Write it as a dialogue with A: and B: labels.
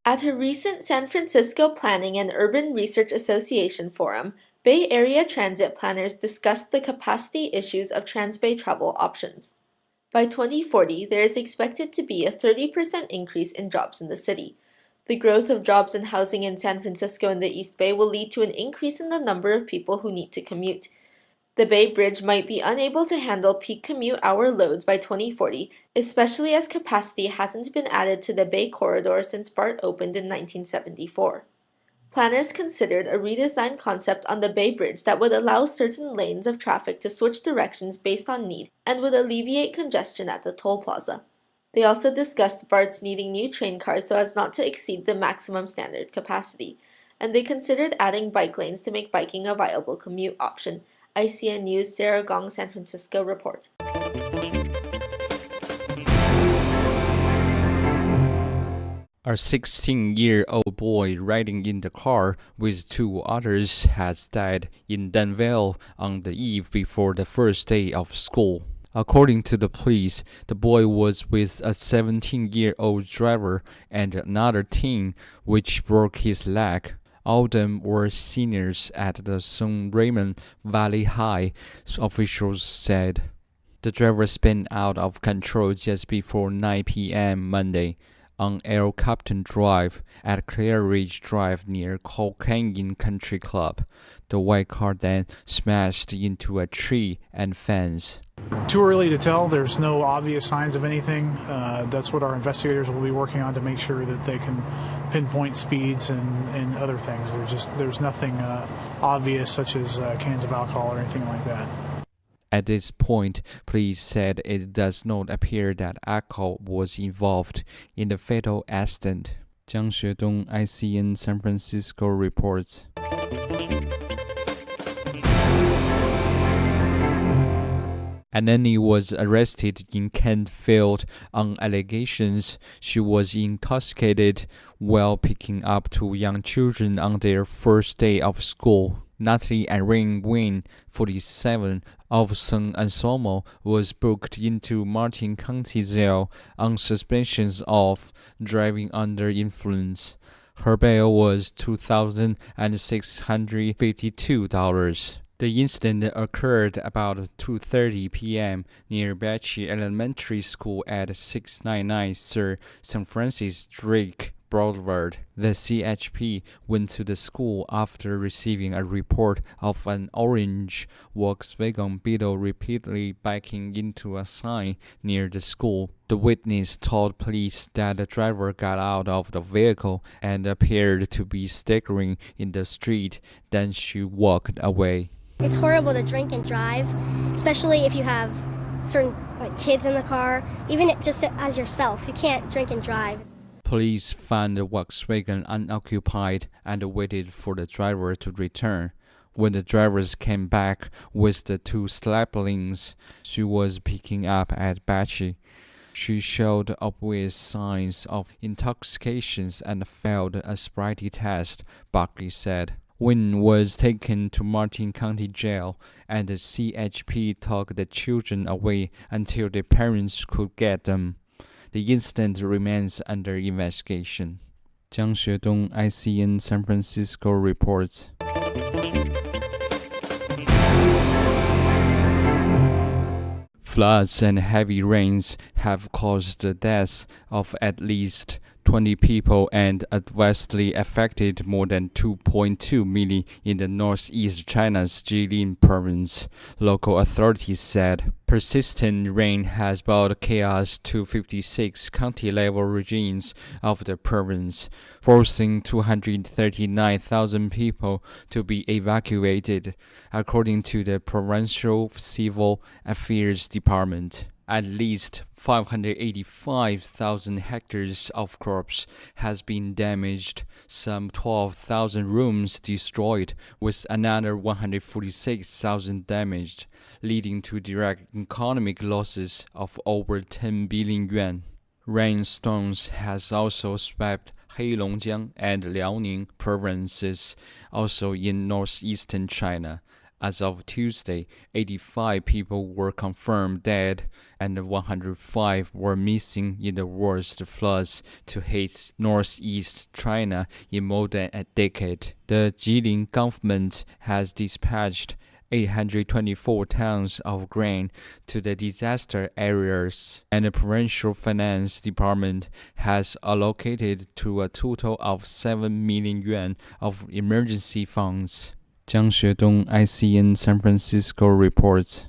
A: At a recent San Francisco Planning and Urban Research Association forum, Bay Area transit planners discussed the capacity issues of Transbay travel options. By 2040, there is expected to be a 30% increase in jobs in the city. The growth of jobs and housing in San Francisco and the East Bay will lead to an increase in the number of people who need to commute. The Bay Bridge might be unable to handle peak commute hour loads by 2040, especially as capacity hasn't been added to the Bay Corridor since BART opened in 1974. Planners considered a redesigned concept on the Bay Bridge that would allow certain lanes of traffic to switch directions based on need and would alleviate congestion at the toll plaza. They also discussed BARTs needing new train cars so as not to exceed the maximum standard capacity, and they considered adding bike lanes to make biking a viable commute option. ICN News' Sarah Gong, San Francisco report.
B: A 16-year-old boy riding in the car with two others has died in Danville on the eve before the first day of school. According to the police, the boy was with a 17-year-old driver and another teen, which broke his leg. All of them were seniors at the San Raymond Valley High, officials said. The driver spun out of control just before 9 p.m. Monday on El Capitan Drive at Clear Ridge Drive near Coal Canyon Country Club. The white car then smashed into a tree and fence.
C: Too early to tell. There's no obvious signs of anything. That's what our investigators will be working on to make sure that they can pinpoint speeds and other things. There's nothing obvious such as cans of alcohol or anything like that.
B: At this point, police said it does not appear that alcohol was involved in the fatal accident. Jiang Xuedong, ICN San Francisco reports. A nanny was arrested in Kentfield on allegations she was intoxicated while picking up two young children on their first day of school. Natalie Irene Wynn, 47, of San Anselmo, was booked into Martin County Jail on suspicions of driving under influence. Her bail was $2,652. The incident occurred about 2:30 p.m. near Batchy Elementary School at 699 Sir San Francis Drake Boulevard. The CHP went to the school after receiving a report of an orange Volkswagen Beetle repeatedly backing into a sign near the school. The witness told police that the driver got out of the vehicle and appeared to be staggering in the street. Then she walked away.
D: It's horrible to drink and drive, especially if you have certain kids in the car, even just as yourself. You can't drink and drive.
B: Police found the Volkswagen unoccupied and waited for the driver to return. When the drivers came back with the two siblings she was picking up at Batchy, she showed obvious signs of intoxication and failed a sobriety test, Buckley said. Wynn was taken to Martin County Jail, and the CHP took the children away until their parents could get them. The incident remains under investigation. Jiang Xuedong, ICN San Francisco reports. Floods and heavy rains have caused the deaths of at least 20 people and adversely affected more than 2.2 million in the northeast China's Jilin province, local authorities said. Persistent rain has brought chaos to 56 county-level regions of the province, forcing 239,000 people to be evacuated, according to the provincial civil affairs department. At least 585,000 hectares of crops has been damaged, some 12,000 rooms destroyed, with another 146,000 damaged, leading to direct economic losses of over 10 billion yuan. Rainstorms has also swept Heilongjiang and Liaoning provinces, also in northeastern China. As of Tuesday, 85 people were confirmed dead and 105 were missing in the worst floods to hit northeast China in more than a decade. The Jilin government has dispatched 824 tons of grain to the disaster areas, and the provincial finance department has allocated to a total of 7 million yuan of emergency funds. 江学东 ICN San Francisco reports.